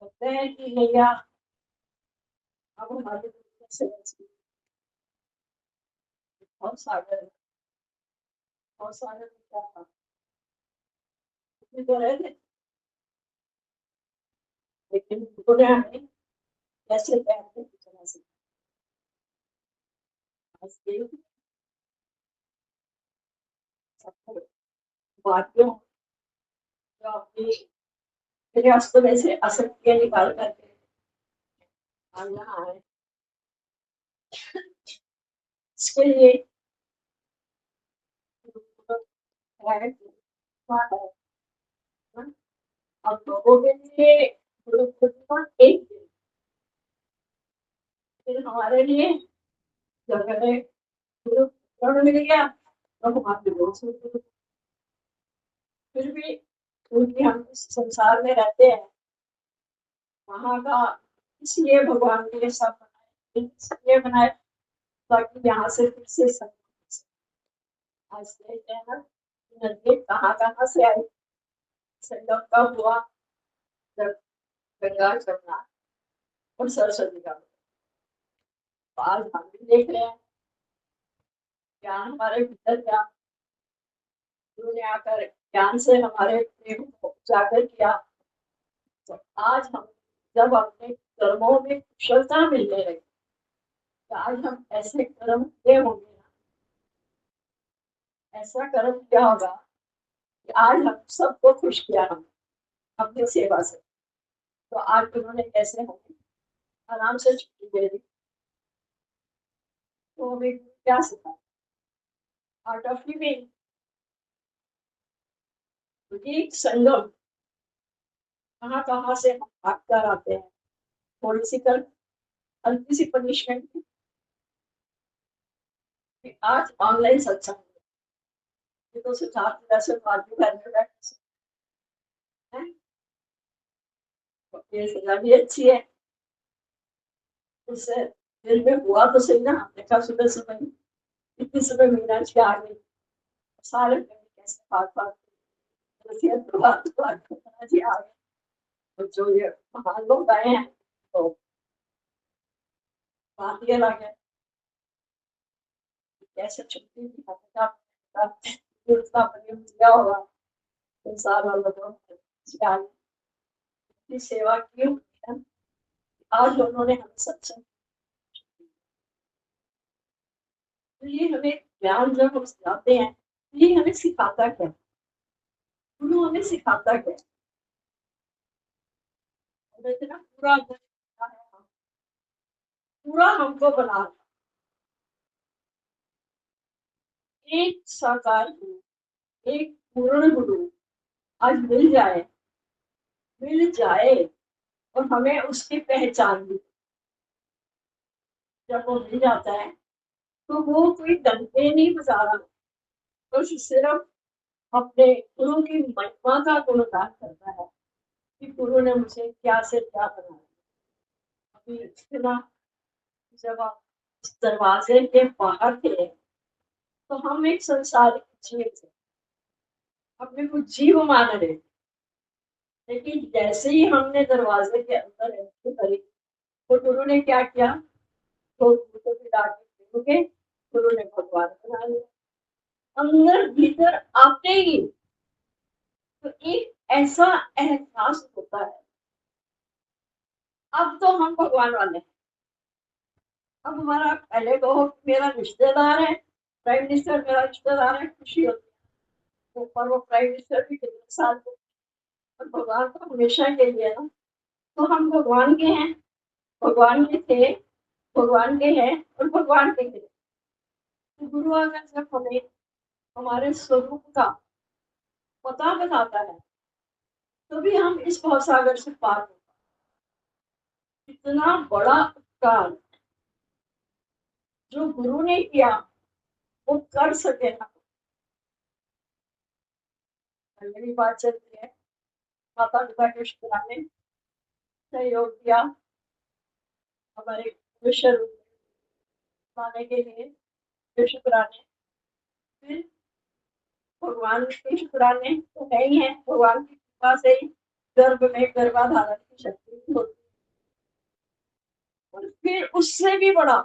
कहते हैं कि भैया अब हमारे से और सागर और सागर में क्या था तो रहे थे, लेकिन उन्होंने हमें कैसे तैरने की तरह से सबको वाक्यों जो अपनी गृहस्थ में से असत्य निकाल करके यहाँ आए इसके लिए अब लोगों के लिए एक दिन फिर हमारे लिए जब हमें गुरु मिल गया तो हमारे दोस्त फिर भी क्योंकि हम इस संसार में रहते हैं वहाँ का इसलिए भगवान ने ये सब बनाए इसलिए बनाए ताकि यहाँ से फिर से सब आज देखते हैं ना नदी कहाँ कहाँ से आई संगम कब हुआ जब गंगा जमुना और सरस्वती का तो आज हम भी देख रहे हैं ज्ञान हमारे भीतर क्या गुरु ने आकर ज्ञान से हमारे प्रेम को उजागर किया तो आज हम जब अपने कर्मों में कुशलता मिलने लगी तो आज हम ऐसे कर्म किए होंगे ऐसा कर्म किया होगा कि आज हम सबको खुश किया हम अपनी सेवा से तो आज उन्होंने कैसे होंगे आराम से छुट्टी दे दी तो हमें क्या सिखा आर्ट ऑफ लिविंग संगम कहाँ कहाँ से हम भागकर आते हैं थोड़ी सी कर हल्की सी पनिशमेंट आज ऑनलाइन सत्संग ये तो सिद्धार्थ वैसे फालतू घर में बैठे ये सजा भी अच्छी है उससे दिल में हुआ तो सही ना देखा सुबह सुबह इतनी सुबह मीना जी आ गई सारे कैसे भाग भाग जी आ गए तो जो ये महान लोग आए हैं तो बात ये लगे कैसे छुट्टी दिया होगा संसार वालों को सेवा की आज उन्होंने हमें सत्संग ये हमें ज्ञान जब हम सिखाते हैं ये हमें सिखाता क्या गुरु हमें सिखाता क्या पूरा पूरा हमको बना एक साकार गुरु एक पूर्ण गुरु आज मिल जाए और हमें उसकी पहचान भी जब वो मिल जाता है तो वो कोई डंडे नहीं बजा रहा तो सिर्फ अपने गुरु की महिमा का गुणगान करता है कि गुरु ने मुझे क्या से क्या बनाया अभी इतना जब आप इस दरवाजे के बाहर थे तो हम एक संसारिक जीव थे अपने को जीव मान रहे लेकिन जैसे ही हमने दरवाजे के अंदर एंट्री करी तो गुरु ने क्या किया तो गुरु ने भगवान बना लिया अंदर भीतर आते ही तो एक ऐसा एहसास होता है अब तो हम भगवान वाले हैं अब हमारा पहले तो मेरा रिश्तेदार है प्राइम मिनिस्टर मेरा रिश्तेदार है खुशी होती है पर वो प्राइम मिनिस्टर भी कितने साल और भगवान तो हमेशा के लिए ना तो हम भगवान के हैं भगवान के थे भगवान के हैं और भगवान के थे तो गुरु अगर जब हमें हमारे स्वरूप का पता बताता है तो भी हम इस भवसागर से पार हो इतना बड़ा उपकार जो गुरु ने किया वो कर सके ना मेरी बात चलती है माता पिता के शुक्राने सहयोग दिया हमारे विश्व पाने के लिए शुक्राने फिर भगवान के शुक्राने तो है ही है भगवान की कृपा से ही गर्भ में गर्भाधारण की शक्ति फिर उससे भी बड़ा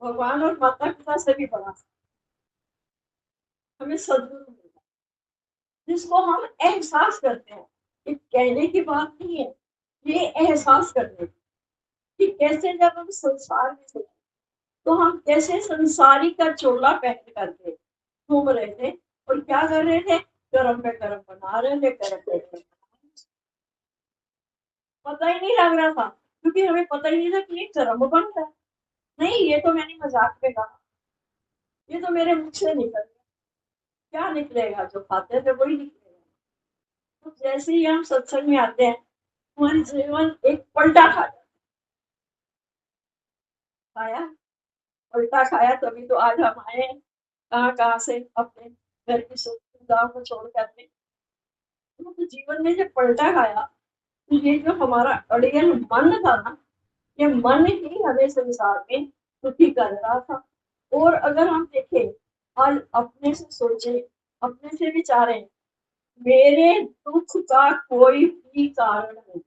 भगवान और माता पिता से भी बड़ा हमें सदगुरु मिला, जिसको हम एहसास करते हैं। ये कहने की बात नहीं है, ये एहसास करने की कि कैसे जब हम संसार में थे तो हम कैसे संसारी का चोला पहन करके घूम रहे थे और क्या कर रहे थे, कर्म पे कर्म बना रहे थे, कर्म पे कर्म पता ही नहीं लग रहा था, क्योंकि हमें पता ही नहीं था कि ये कर्म बन रहा है। नहीं, ये तो मैंने मजाक में कहा, ये तो मेरे मुख से निकल गया, क्या निकलेगा, जो खाते थे वही निकलेगा। तो जैसे ही हम सत्संग में आते हैं हमारी जीवन एक पलटा खाया, उल्टा खाया, तभी तो आज हम आए हैं कहाँ कहाँ से अपने घर की सुविधाओं को छोड़ करके। तो जीवन में जब पलटा खाया तो ये जो हमारा अड़ियल मन था ना, ये मन ही हमें संसार में दुखी कर रहा था। और अगर हम देखें, आज अपने से सोचे, अपने से विचारें, मेरे दुख का कोई भी कारण नहीं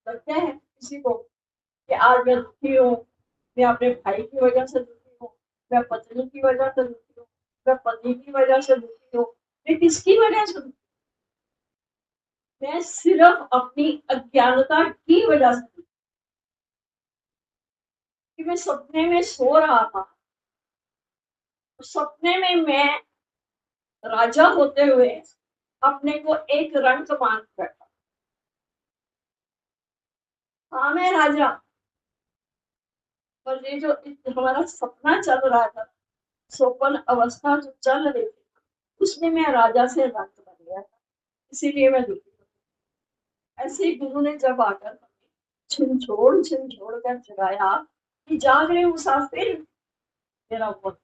लगता है किसी को कि आज मैं दुखी हूँ, मैं अपने भाई की वजह से दुखी हूँ, मैं पत्नी की वजह से दुखी हूँ, मैं पति की वजह से दुखी हूँ, मैं किसकी वजह से दुखी, मैं सिर्फ अपनी अज्ञानता की वजह से, कि मैं सपने में सो रहा था, सपने में मैं राजा होते हुए अपने को एक रंग मान बैठा। हाँ, मैं राजा, पर ये जो हमारा सपना चल रहा था, सोपन अवस्था जो चल रही थी, उसमें मैं राजा से रंग बन गया था, इसीलिए मैं दुखी हूँ। ऐसे ही गुरु ने जब आकर झिझोड़ कर जगाया कि जाग रहे मुसाफिर, मेरा वक्त,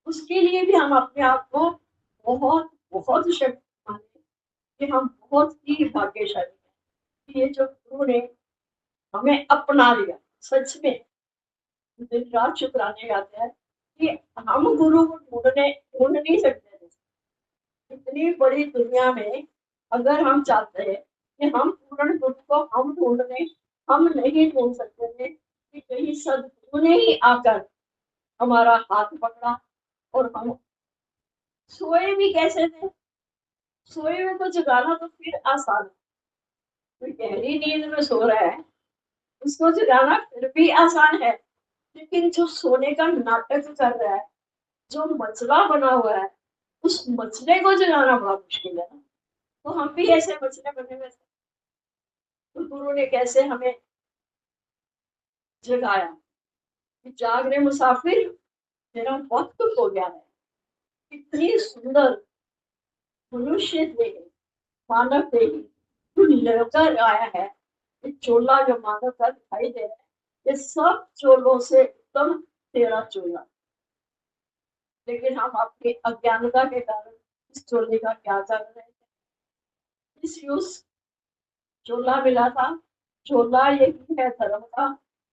उसके लिए भी हम अपने आप को बहुत बहुत शक्ति माने कि हम बहुत ही भाग्यशाली हैं कि ये जो गुरु ने हमें अपना लिया। सच में दिन रात शुक्राने गाते हैं कि हम गुरु को ढूंढ नहीं सकते थे। इतनी बड़ी दुनिया में अगर हम चाहते हैं कि हम पूर्ण गुरु को हम ढूंढ लें, हम नहीं ढूंढ सकते थे कि कहीं सदगुरु ने ही आकर हमारा हाथ पकड़ा। और हम सोए भी कैसे थे, सोए हुए को जगाना तो फिर आसान है, कोई गहरी नींद में सो रहा है उसको जगाना फिर भी आसान है, लेकिन जो सोने का नाटक कर रहा है, जो मचला बना हुआ है, उस मचले को जगाना बड़ा मुश्किल है ना। तो हम भी ऐसे मचले बने हुए थे, तो गुरु ने कैसे हमें जगाया कि जाग रहे मुसाफिर, मेरा वक्त हो गया है। इतनी सुंदर मनुष्य देह, मानव देह जो लेकर आया है, ये चोला जो मानव का दिखाई दे रहा है, ये सब चोलों से उत्तम तेरा चोला। लेकिन हम अपनी अज्ञानता के कारण इस चोले का क्या कर रहे थे, इस यूज चोला मिला था, चोला यही है धर्म का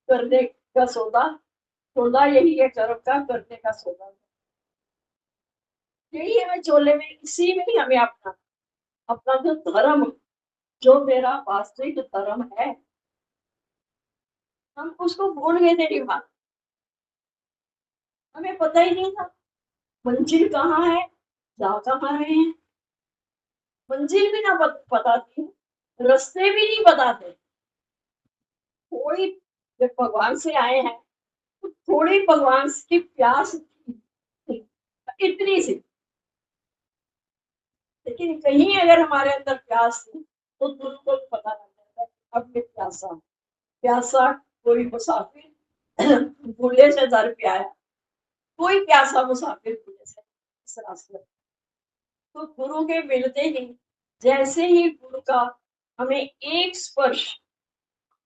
करने का सौदा, चोला यही है कर्म का करने का सौदा। यही हमें चोले में, इसी में ही हमें अपना अपना जो धर्म, जो मेरा वास्तविक धर्म है, हम उसको भूल गए थे निभा, हमें पता ही नहीं था मंजिल कहाँ है, जा कहाँ रहे हैं। मंजिल भी ना पता थी, रास्ते भी नहीं पता थे। थोड़ी जब भगवान से आए हैं तो थोड़ी भगवान की प्यास थी, इतनी सी, लेकिन कहीं अगर हमारे अंदर प्यास थी तो गुरु को पता लग जाता है अब मैं प्यासा हूँ। प्यासा कोई मुसाफिर भूले से दर पे आया, कोई प्यासा मुसाफिर भूले से इस रास्ते। तो गुरु के मिलते ही, जैसे ही गुरु का हमें एक स्पर्श,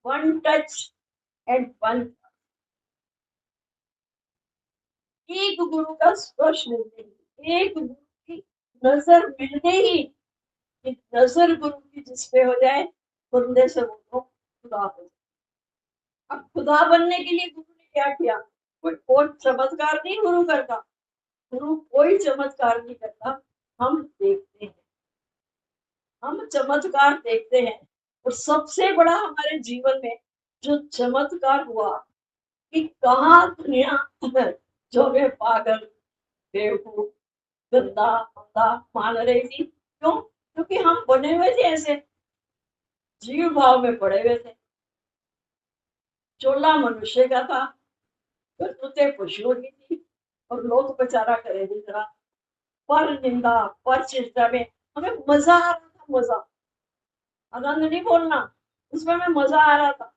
वन टच एंड वन, एक गुरु का स्पर्श मिलते ही, एक गुरु की नजर मिलते ही, एक नजर गुरु की जिसपे हो जाए, बंदे से वो तो खुदा हो जाए। अब खुदा बनने के लिए गुरु ने क्या किया, कोई और चमत्कार नहीं गुरु करता, गुरु कोई चमत्कार नहीं करता, हम देखते हैं, हम चमत्कार देखते हैं। और सबसे बड़ा हमारे जीवन में जो चमत्कार हुआ कि कहाँ दुनिया जो हमें पागल, बेवकूफ, गंदा, मंदा मान रही थी। क्यों? क्योंकि हम बने हुए थे ऐसे, जीव भाव में पड़े हुए थे। चोला मनुष्य का था, करतूतें पशुओं की थी, और लोग बेचारा करे दूसरा। पर निंदा, पर चेष्टा में हमें मजा आ रहा था, मजा, आनंद नहीं बोलना, उसमें हमें मजा आ रहा था।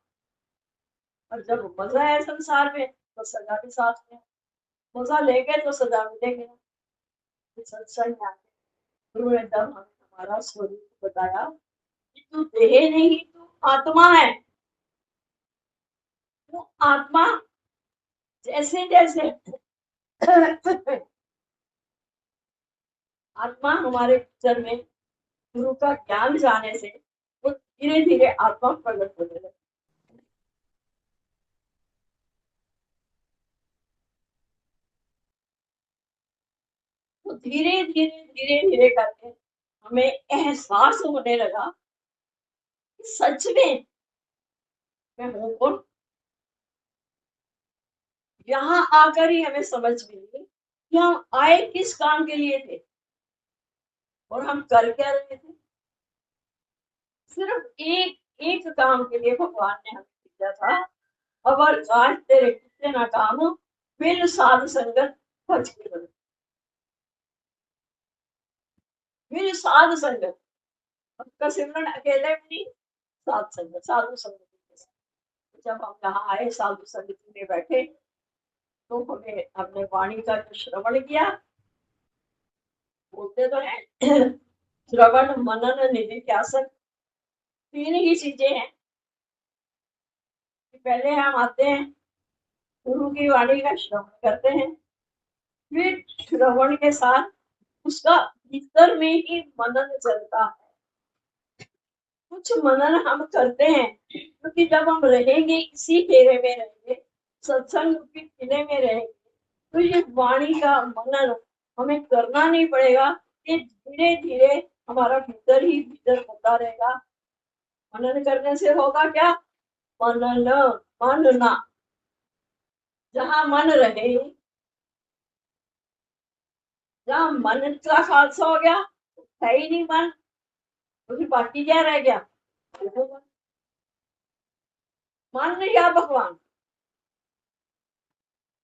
और जब मजा है संसार में तो सजा भी साथ में। मजा लेंगे तो सजा मिलेगी ना। सत्संग में आके गुरु ने जब हमें हमारा स्वरूप बताया कि तू देह नहीं, तू आत्मा है। वो आत्मा जैसे जैसे आत्मा हमारे भीतर में गुरु का ज्ञान जाने से वो धीरे धीरे आत्मा प्रकट होने लगे। तो धीरे धीरे धीरे धीरे करके हमें एहसास होने लगा कि सच में मैं हूं कौन। यहाँ आकर ही हमें समझ मिली कि हम आए किस काम के लिए थे और हम कर क्या रहे थे। सिर्फ एक एक काम के लिए भगवान ने हमें भेजा था। अवर काश तेरे कितने ना काम बिन साध संगत भज के बने। बिन साध संगत, आपका सिमरन अकेले में नहीं, साध संगत, साधु संगत के साथ। जब हम यहाँ आए, साधु संगत में बैठे, तो हमें हमने वाणी का जो श्रवण किया, बोलते तो है श्रवण मनन निधिध्यासन, तीन ही चीजें हैं। कि पहले हम आते हैं, गुरु की वाणी का श्रवण करते हैं, फिर श्रवण के साथ उसका भीतर में ही मनन चलता है। कुछ मनन हम करते हैं, क्योंकि जब हम रहेंगे इसी घेरे में रहेंगे, सत्संग के किले में रहेंगे, तो ये वाणी का मनन हमें करना नहीं पड़ेगा। ये धीरे धीरे हमारा भीतर ही भीतर होता रहेगा। मनन करने से होगा क्या? मनन, मनना, जहाँ मन रहे, जहाँ मन का खालसा हो गया, है ही नहीं मन, तो फिर बाकी क्या रह गया? मन या भगवान,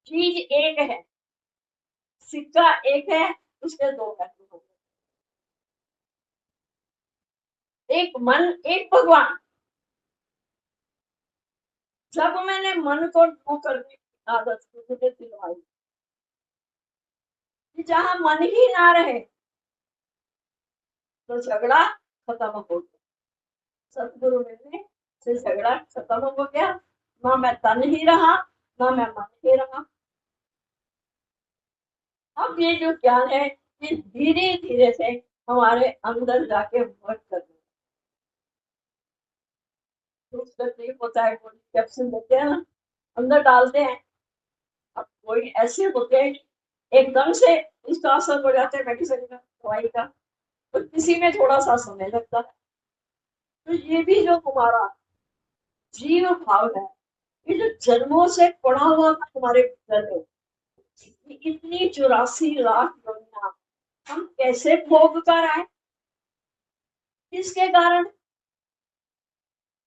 चीज एक है, सिक्का एक है, उसके दो पहलू होंगे। एक मन, एक भगवान। जब मैंने मन को ड्रू करने की आदत मुझे दिलवाई कि जहां मन ही ना रहे, तो झगड़ा खत्म हो गया। सतगुरु मिलने से झगड़ा खत्म हो गया। ना मैं तन ही रहा, ना मैं मन ही रहा। अब ये जो ज्ञान है, ये धीरे धीरे से हमारे अंदर जाके वर्क कर रहा है। तकलीफ होता है, कोई कैप्सूल देते हैं ना, अंदर डालते हैं। अब कोई ऐसे होते हैं एकदम से इसका असर हो जाता है मेडिसिन का, दवाई का, तो किसी में थोड़ा सा समय लगता है। तो ये भी जो हमारा जीव भाव है, ये जो जन्मों से पड़ा हुआ था हमारे भीतर में, इतनी 84 लाख योनियां हम कैसे भोग कर आए? किसके कारण?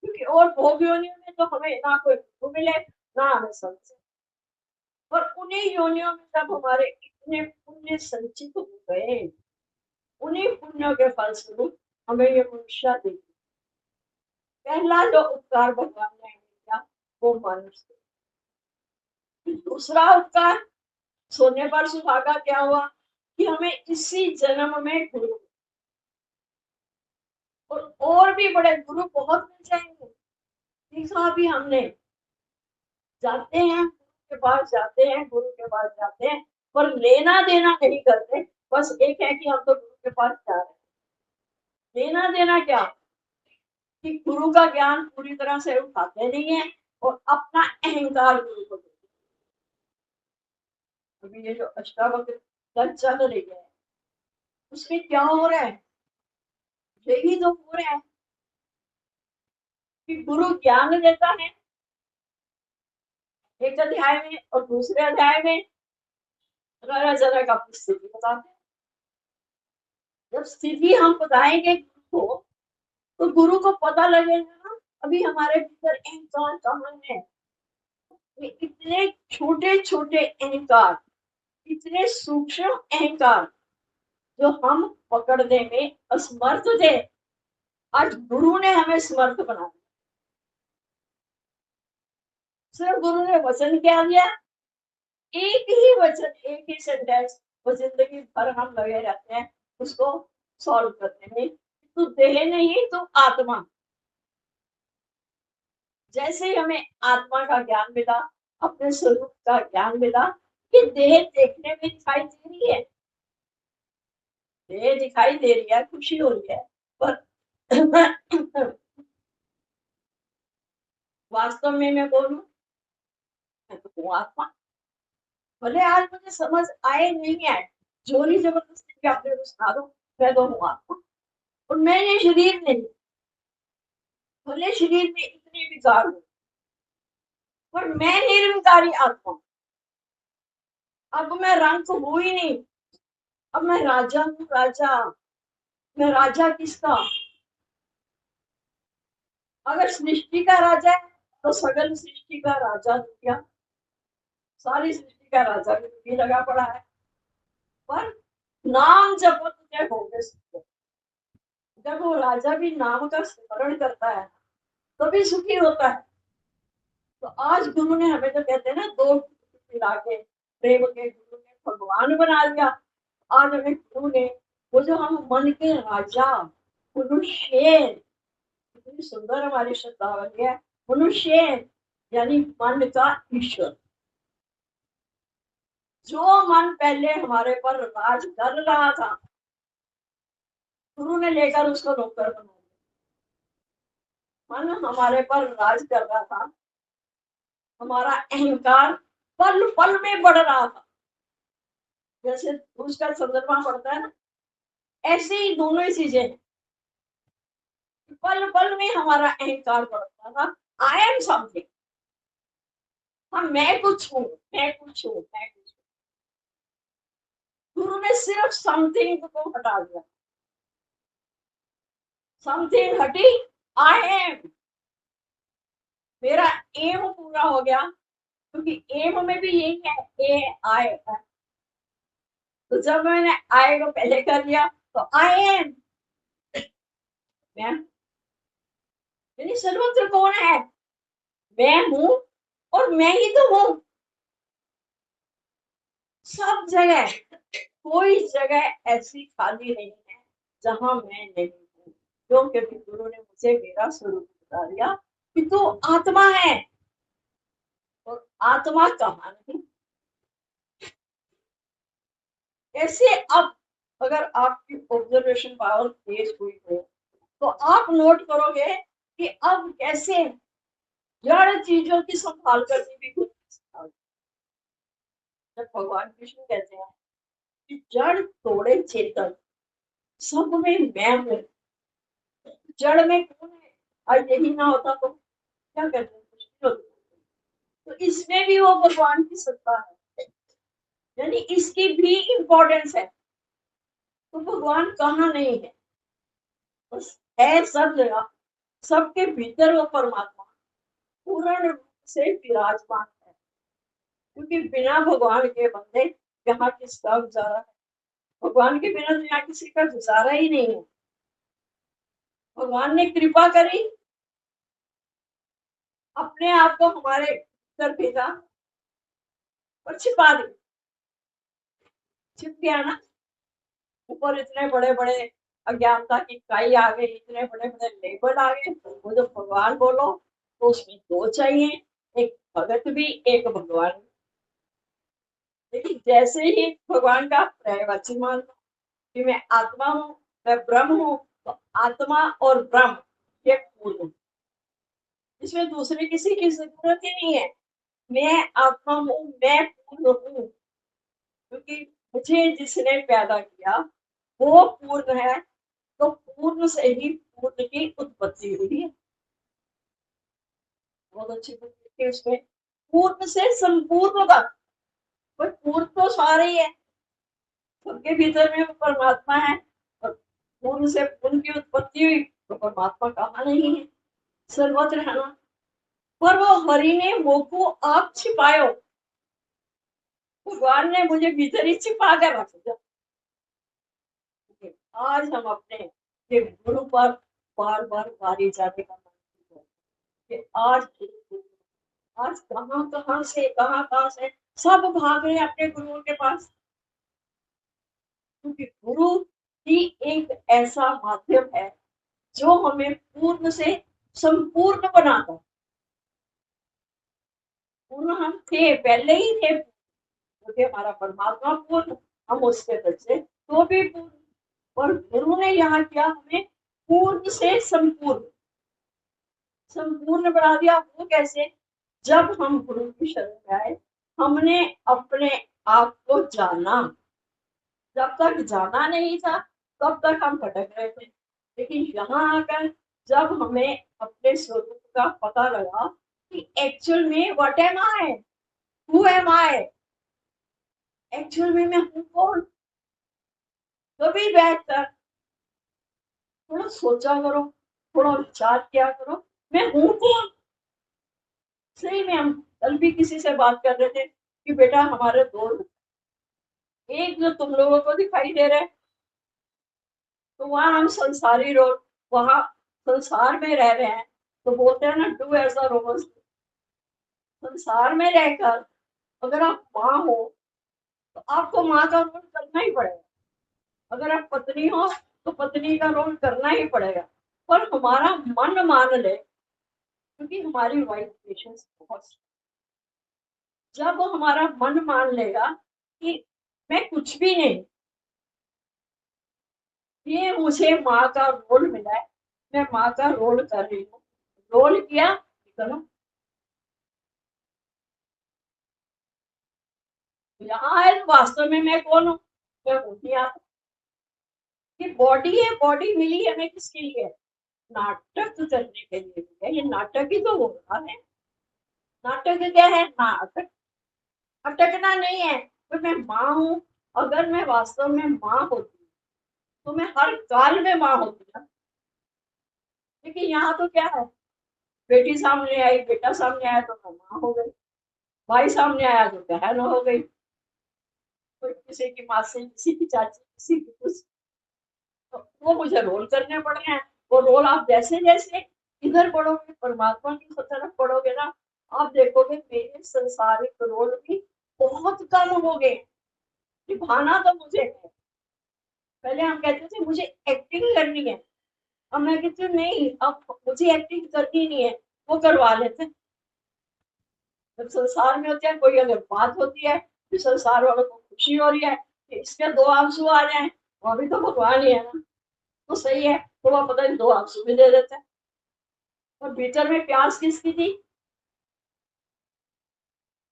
क्योंकि और भोग योनियों में तो हमें ना कोई गुरु मिले, ना हमें संत। और उन्हीं योनियों में जब हमारे इतने पुण्य संचित हो गए, उन्हीं पुण्यों के फलस्वरूप हमें ये मनुष्य दी। पहला जो उपकार भगवान ने किया वो मनुष्य। दूसरा उपकार, सोने पर सुहागा क्या हुआ कि हमें इसी जन्म में गुरु, और भी बड़े गुरु बहुत मिल जाएंगे। सीखा भी हमने, जाते हैं गुरु के पास, जाते हैं गुरु के पास जाते हैं, पर लेना देना नहीं करते। बस एक है कि हम तो गुरु के पास जा रहे हैं, लेना देना क्या? कि गुरु का ज्ञान पूरी तरह से उठाते नहीं है और अपना अहंकार गुरु को देते। अभी ये जो अष्टावक्र चल रही है, उसमें क्या हो रहा है? यही तो हो रहा है कि गुरु ज्ञान देता है, एक अध्याय में और दूसरे अध्याय में जनक अपनी स्थिति बताते हैं। जब स्थिति हम बताएंगे गुरु को, तो गुरु को पता लगेगा ना अभी हमारे भीतर अहंकार कहाँ है। इतने छोटे छोटे अहंकार, इतने सूक्ष्म अहंकार जो हम पकड़ने में असमर्थ थे, आज गुरु ने हमें समर्थ बनाया। सिर्फ गुरु ने वचन क्या दिया, एक ही वचन, एक ही सेंटेंस, वो जिंदगी भर हम लगे रहते हैं उसको सॉल्व करने में। तू देह नहीं, तू आत्मा। जैसे ही हमें आत्मा का ज्ञान मिला, अपने स्वरूप का ज्ञान मिला, कि देह देखने में दिखाई दे रही है, देह दिखाई दे रही है, खुशी हो रही है, पर वास्तव में मैं बोलूं, मैं तो हूँ आत्मा। भले आज मुझे समझ आए नहीं आए, जोरी जबरदस्ती के अपने को सुना दो, मैं तो हूँ आत्मा। और मैं ये शरीर नहीं, भले शरीर में इतने विकार हो, पर मैं निर्विकारी आत्मा। अब मैं रंग हूँ ही नहीं, अब मैं राजा हूँ, राजा। मैं राजा किसका? अगर सृष्टि का राजा है तो सगल सृष्टि का राजा दुनिया, सारी सृष्टि का राजा भी लगा पड़ा है। पर नाम जपो तुझे होंगे सुख। जब वो राजा भी नाम का स्मरण करता है तभी सुखी होता है। तो आज गुरु ने हमें, तो कहते हैं ना, दो मिला के प्रेम के गुरु ने भगवान बना दिया। आज हमें गुरु ने, वो जो हम मन के राजा, मनुष्य, कितनी सुंदर हमारी शब्दावली है, मनुष्य यानी मन का ईश्वर। जो मन पहले हमारे पर राज कर रहा था, गुरु ने लेकर उसको नौकर बना दिया। मन हमारे पर राज कर रहा था, हमारा अहंकार पल पल में बढ़ रहा था। जैसे उसका चंद्रमा पड़ता है ना, ऐसे ही दोनों ही चीजें हैं। पल पल में हमारा अहंकार बढ़ता था। आई एम समथिंग, हाँ मैं कुछ हूँ, मैं कुछ हूँ, मैं कुछ हूँ। गुरु ने सिर्फ समथिंग को हटा दिया। समथिंग हटी, आई एम। मेरा एम पूरा हो गया, क्योंकि एम में भी यही है, ए आई एम। तो जब मैंने आई को पहले कर लिया तो आई एम। मैं यानी सर्वत्र कौन है? मैं हूँ, और मैं ही तो हूँ सब जगह। कोई जगह ऐसी खाली नहीं है जहां मैं नहीं हूँ। क्योंकि गुरु ने मुझे मेरा स्वरूप बता दिया कि तू आत्मा है। और आत्मा कहाँ नहीं। ऐसे अब अगर आपकी ऑब्जर्वेशन पावर तेज हुई हो तो आप नोट करोगे कि अब कैसे जड़ चीजों की संभाल करनी भी खुद। जब भगवान कृष्ण कहते हैं कि जड़ तोड़े चेतन, सब में मैं हूँ, जड़ में कौन है? और यही ना होता तो क्या कहते हैं, कुछ नहीं होता। तो इसमें भी वो भगवान की सत्ता है, यानी इसकी भी इम्पोर्टेंस है। तो भगवान कहाँ नहीं है? बस है सब जगह, सबके भीतर वो परमात्मा पूर्ण रूप से विराजमान है। क्योंकि बिना भगवान के बंदे यहाँ किसका गुजारा है? भगवान के बिना तो यहाँ किसी का गुजारा ही नहीं है। भगवान ने कृपा करी, अपने आप को हमारे भीतर भेजा और छिपा दी। छिप गया ना, ऊपर इतने बड़े बड़े अज्ञानता की काई आ गई, इतने बड़े बड़े लेबल आ गए। वो जो भगवान बोलो तो उसमें दो चाहिए, एक भगत भी, एक भगवान भी। लेकिन जैसे ही भगवान का प्रवचन मान लो कि मैं आत्मा हूँ, मैं ब्रह्म हूँ, तो आत्मा और ब्रह्म ये पूर्ण, इसमें दूसरे किसी की जरूरत ही नहीं है। मैं आत्मा हूँ, मैं पूर्ण हूँ, क्योंकि मुझे जिसने पैदा किया वो पूर्ण है। तो पूर्ण से ही पूर्ण की उत्पत्ति हुई है। बहुत अच्छी बात है उसमें। पूर्ण से संपूर्ण तक, पर पूर्ण तो सारे ही है, सबके भीतर में वो परमात्मा है। और पूर्ण से पूर्ण की उत्पत्ति हुई तो परमात्मा कहाँ नहीं है, सर्वत्र है ना। पर वो हरि ने वो को आप छिपायो, भगवान ने मुझे भीतर ही छिपा कर रख दिया। आज हम अपने ये गुरु पर बार बार वारी जाने का मन कि आज कहाँ कहाँ से सब भाग रहे हैं अपने गुरुओं के पास, क्योंकि गुरु ही एक ऐसा माध्यम है जो हमें पूर्ण से संपूर्ण बनाता। पूर्ण हम थे, पहले ही थे, क्योंकि हमारा परमात्मा पूर्ण, हम उसके बच्चे तो भी पूर्ण। और गुरु ने यहाँ किया हमें पूर्ण से संपूर्ण, संपूर्ण बना दिया। वो कैसे? जब हम गुरु की शरण में आए, हमने अपने आप को जाना। जब तक जाना नहीं था तब तक हम भटक रहे थे, लेकिन यहाँ आकर जब हमें अपने स्वरूप का पता लगा कि एक्चुअल में what am I, who am I, actual में मैं हूँ कौन। कभी बैठकर थोड़ा सोचा करो, थोड़ा विचार किया करो, मैं हूँ कौन। सही में हम कल भी किसी से बात कर रहे थे कि बेटा हमारे दो, एक जो तुम लोगों को दिखाई दे रहा है, तो वहां हम संसारी रोड, वहां संसार में रह रहे हैं, तो बोलते हैं ना डू एज अ रोमन। संसार में रहकर अगर आप माँ हो तो आपको माँ का रोल करना ही पड़ेगा, अगर आप पत्नी हो तो पत्नी का रोल करना ही पड़ेगा। पर हमारा मन मान ले, क्योंकि हमारी वाइफ पेशेंस बहुत, जब हमारा मन मान लेगा कि मैं कुछ भी नहीं, ये मुझे माँ का रोल मिला है, मैं माँ का रोल कर रही हूँ, रोल किया करो। यहाँ है वास्तव में मैं कौन हूँ, मैं होती आप की बॉडी है, बॉडी मिली है हमें किसके लिए? नाटक करने के लिए है, ये नाटक ही तो हो रहा है। नाटक क्या है? नाटक अटकना नहीं है। तो मैं माँ हूँ, अगर मैं वास्तव में माँ होती तो मैं हर काल में माँ होती ना। लेकिन यहाँ तो क्या है, बेटी सामने आई, बेटा सामने आया तो मैं माँ हो गई, भाई सामने आया तो बहन हो गई, कोई किसी की मासी, किसी की चाची, किसी की कुछ, तो वो मुझे रोल करने पड़ रहे हैं। वो रोल आप जैसे जैसे इधर पढ़ोगे, परमात्मा की तरफ पढ़ोगे ना, आप देखोगे मेरे संसारिक रोल भी बहुत कम हो गए। निभाना तो मुझे है, पहले हम कहते थे मुझे एक्टिंग करनी है, अब मैं कहती हूँ नहीं, अब मुझे एक्टिंग करनी नहीं है, वो करवा लेते। जब संसार में होते हैं, कोई अगर बात होती है तो संसार वालों को खुशी हो रही है कि इसके दो आंसू आ जाए, वो भी तो भगवान ही है ना, तो सही है, तो वह पता नहीं दो आंसू भी दे देते हैं। और भीतर में प्यास किसकी थी?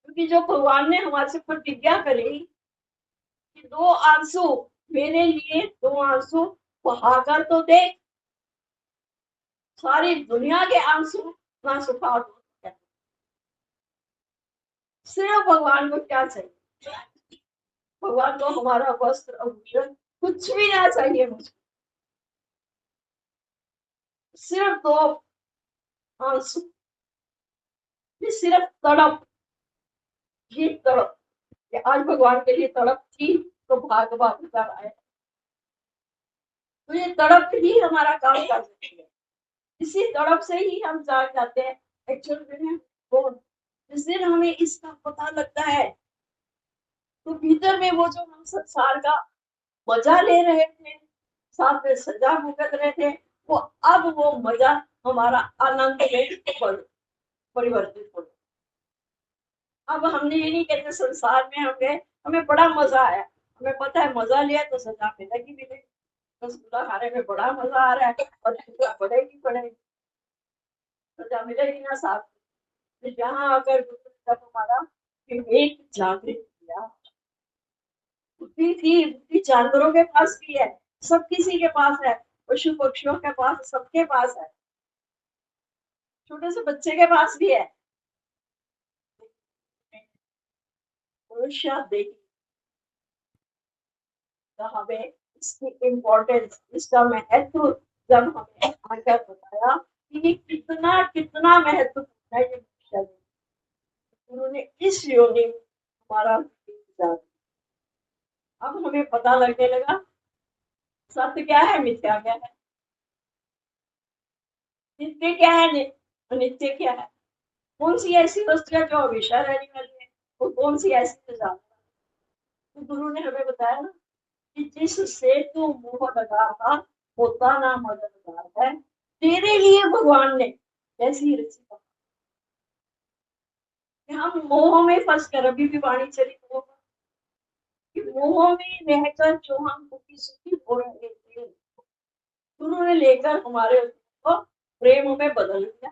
क्योंकि जो भगवान ने हमारे से प्रतिज्ञा करी कि दो आंसू मेरे लिए, दो आंसू बहाकर तो देख, सारी दुनिया के आंसू ना सुखा दो। सिर्फ भगवान को क्या चाहिए? भगवान को हमारा वस्त्र आभूषण कुछ भी ना चाहिए मुझे, सिर्फ दो आंसू, सिर्फ तड़प, ये तड़प, ये आज भगवान के लिए तड़प थी तो भागवत कर आए, तो ये तड़प ही हमारा काम कर सकती है। इसी तड़प से ही हम जान जाते हैं एक्चुअल में कौन। जिस दिन हमें इसका पता लगता है तो भीतर में वो जो हम संसार का मजा ले रहे थे, साथ में सजा भुगत रहे थे, वो अब वो मजा हमारा आनंद में परिवर्तित हो। अब हमने ये नहीं कहते संसार में हमें हमें बड़ा मजा आया, हमें पता है मजा लिया तो सजा मिलेगी मिलेगी, रसगुल्ला खाने में बड़ा मजा आ रहा है और पड़ेगी पड़ेगी, सजा मिलेगी ना साथ। तो यहाँ आकर जब हमारा विवेक जागृत किया, बुद्धि थी, बुद्धि जानवरों के पास भी है, सब किसी के पास है, पशु पक्षियों के पास, सबके पास है, छोटे से बच्चे के पास भी है। मनुष्य देही का हमें इसकी इम्पोर्टेंस, इसका महत्व जब हमें आकर बताया कि कितना कितना महत्वपूर्ण है ये मनुष्य देही, उन्होंने इस योनि में हमारा इंतजार। अब हमें पता लगने लगा सत्य क्या है, मिथ्या क्या है, नित्य क्या है, अनित्य क्या है, कौन सी ऐसी वस्तु है जो हमेशा रहने वाली है और कौन सी ऐसी जो जाने वाली है। तो गुरु ने हमें बताया ना कि जिससे तू मोह लगा था होता ना मददगार है, तेरे लिए भगवान ने ऐसी रची है कि हम मोह में फंस कर, अभी भी वाणी चली मोह कि मोह में रहकर जो हम दुखी सुखी हो रहे थे, उन्होंने लेकर हमारे को प्रेम में बदल दिया।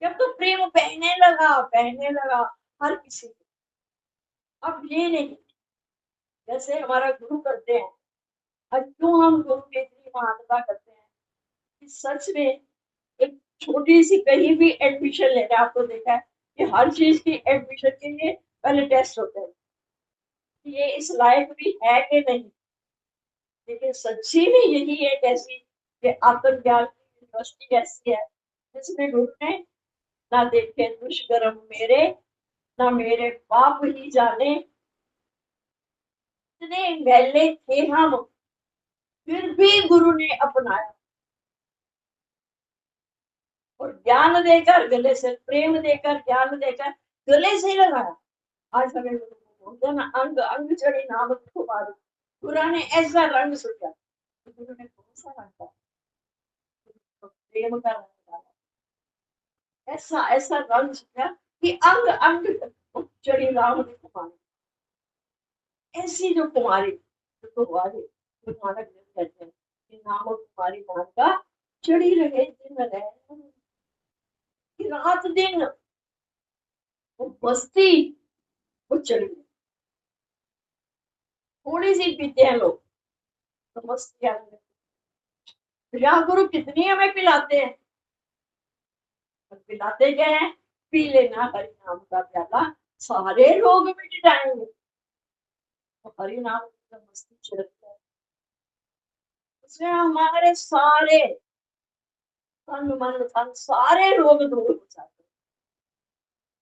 जब तो प्रेम बहने लगा हर किसी को। अब ये नहीं जैसे हमारा गुरु करते हैं, और क्यों हम गुरु की इतनी महानता करते हैं कि सच में एक छोटी सी कहीं भी एडमिशन लेने, आपको देखा है कि हर चीज की एडमिशन के लिए पहले टेस्ट होते हैं कि ये इस लायक भी है कि नहीं। लेकिन सच्ची में यही एक ऐसी कि आत्मज्ञान की यूनिवर्सिटी ऐसी है जिसमें गुरु ने ना देखे दुष्कर्म मेरे, ना मेरे पाप ही जाने, इतने मैले थे हम फिर भी गुरु ने अपनाया और ज्ञान देकर गले से, प्रेम देकर ज्ञान देकर गले से लगाया। आज हमें गुरु बोलते हैं ना, अंग अंग चढ़ी नाम तुम्हारी, गुरु ने ऐसा रंग सुझा, गुरु ने कौन सा रंग था, प्रेम का रंग डाला, ऐसा ऐसा रंग सुझा कि अंग अंग चढ़ी राम की कुमारी, ऐसी जो कुमारी जो कुमारी गुरु नानक देव कहते हैं कि नाम कुमारी नाम का चढ़ी रहे दिन रहे कि रात दिन वो बस्ती वो चढ़ी, थोड़ी सी पीते हैं लोग तो मस्ती आने, गुरु कितनी हमें पिलाते हैं, पिलाते क्या है, पी लेना हरि नाम का प्याला सारे रोग मिट जाएंगे। तो हरि नाम की मस्ती छिड़कते हैं, उसमें हमारे सारे तन मन धन सारे रोग दूर हो जाते हैं।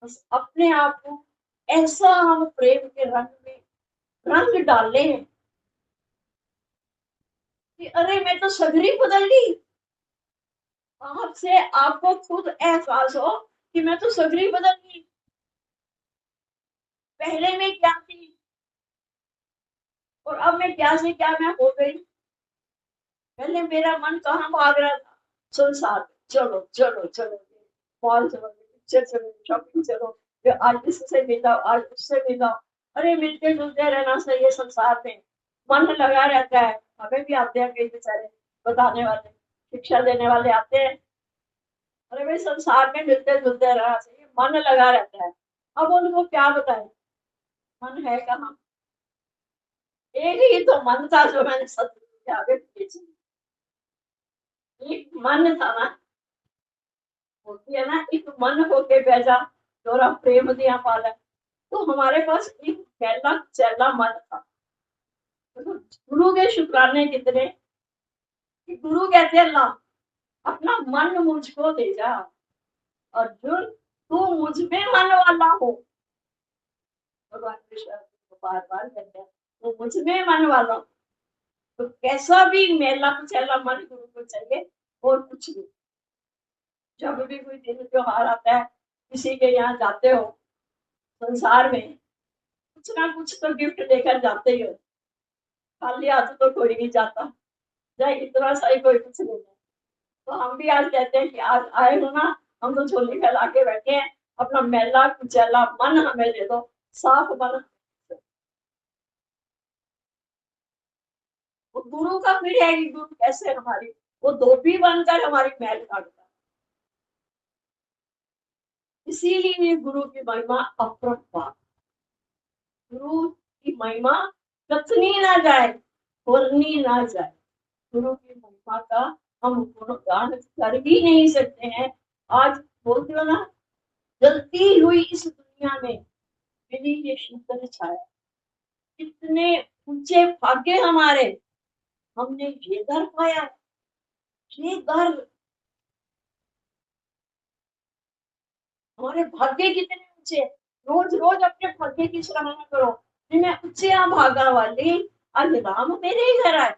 बस अपने आप को ऐसा हम प्रेम के रंग में रंग डाले कि अरे मैं तो सगरी बदल गई, आपसे आपको खुद एहसास हो कि मैं तो सगरी बदल गई, पहले में क्या थी और अब मैं क्या से क्या मैं हो गई। पहले मेरा मन कहाँ भाग रहा था, संसार, चलो चलो चलो मॉल चलो, पिक्चर चलो, शॉपिंग चलो, फिर आज इससे मिला आज उससे मिला, अरे मिलते जुलते रहना चाहिए संसार में, मन लगा रहता है। हमें भी आते हैं कई बेचारे बताने वाले, शिक्षा देने वाले आते हैं, अरे भाई संसार में मिलते जुलते रहना चाहिए, मन लगा रहता है। अब उनको क्या बताए, मन है कहाँ, एक ही तो मन था जो मैंने सतगुरु के आगे भेजी, एक मन था ना, होती है ना, एक मन होके बैठा तोरा प्रेम दिया पाला, तो हमारे पास एक पहला चैला मन था। तो गुरु के शुक्राने कितने कि गुरु कहते हैं ला अपना मन मुझको दे जा, अर्जुन तू मुझ में मन वाला हो, भगवान कृष्ण बार बार कहते हैं तू मुझ में मन वाला हो। तो कैसा भी मेला कुचैला मन गुरु को चाहिए और कुछ नहीं। जब भी कोई दिन त्योहार आता है, किसी के यहाँ जाते हो संसार में, कुछ ना कुछ तो गिफ्ट लेकर जाते ही हो, खाली हाथ तो कोई नहीं जाता, चाहे इतना सा ही कोई कुछ नहीं है। तो हम भी आज कहते हैं कि आज आए हो ना, हम तो झोली फैला के बैठे हैं, अपना मैला कुचैला मन हमें दे दो, साफ मन। वो गुरु का फिर है कि गुरु कैसे हमारी वो धोबी बनकर हमारी मैल काटता, इसीलिए गुरु की महिमा अपरंपार, गुरु की महिमा कथनी ना जाए, बोलनी ना जाए, गुरु की महिमा का हम गुणगान कर ही नहीं सकते हैं। आज बोलते हो ना, गलती हुई इस दुनिया में मिली ये शीतल छाया। कितने ऊंचे भाग्य हमारे, हमने ये घर पाया, ये घर। हमारे भाग्य कितने ऊंचे। रोज रोज अपने भाग्य की सराहना करो कि मैं ऊंचे भागा वाली, आज राम मेरे ही घर आए।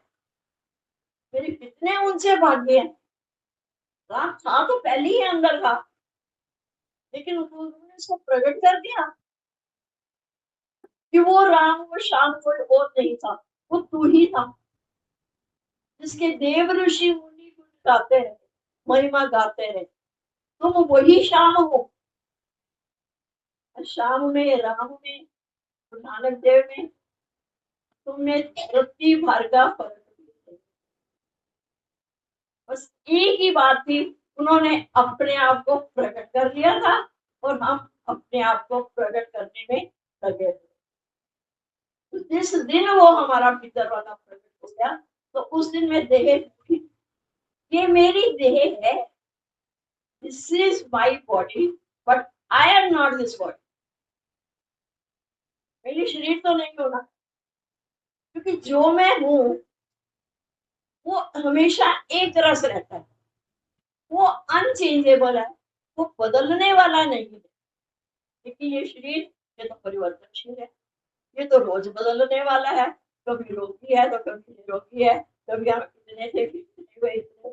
मेरे कितने ऊंचे भाग्य हैं। राम था तो पहले ही अंदर था, लेकिन उन्होंने इसको प्रकट कर दिया कि वो राम वो श्याम कोई और नहीं था, वो तू ही था, जिसके देव ऋषि मुनि गुण गाते रहे, महिमा गाते रहे। तुम वही श्याम हो। श्याम में, राम में, गुरु नानक देव में तुमने रत्ती भर का फर्क दिया। बस एक ही बात थी, उन्होंने अपने आप को प्रकट कर लिया था और हम अपने आप को प्रकट करने में लगे थे। तो जिस दिन वो हमारा भीतर वाला प्रकट हो गया, तो उस दिन में देह, ये मेरी देह है, this is my body, but I am not this body. मेरी शरीर तो नहीं होना, क्योंकि जो मैं हूं वो हमेशा एक रस रहता है, वो अनचेंजेबल है, वो बदलने वाला नहीं है। क्योंकि ये शरीर, ये तो परिवर्तनशील है, ये तो रोज बदलने वाला है। कभी रोगी है तो कभी निरोगी है, कभी हम इतने थे इतने हुए, इतने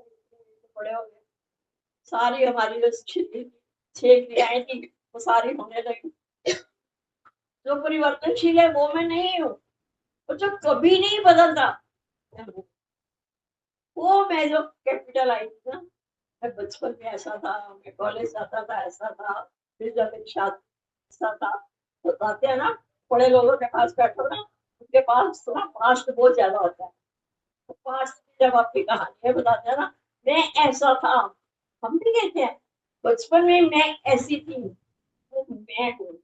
बड़े हो गए। सारी हमारी जो छह क्रियाएं थी वो सारी होने लगी। जो परिवर्तनशील है वो मैं नहीं हूँ, और जो कभी नहीं बदलता वो मैं जो कैपिटल आई थी ना, मैं बचपन में ऐसा था, मैं कॉलेज जाता था ऐसा था, फिर जब मेरी शादी ऐसा था। तो कहते हैं ना, बड़े लोगों के पास बैठो ना, उनके पास थोड़ा पास्ट बहुत ज्यादा होता है। तो पास्ट की जब आपकी कहानियां बताते हैं ना, मैं ऐसा था, हम भी कहते हैं बचपन में मैं ऐसी थी, वो मैं हूँ,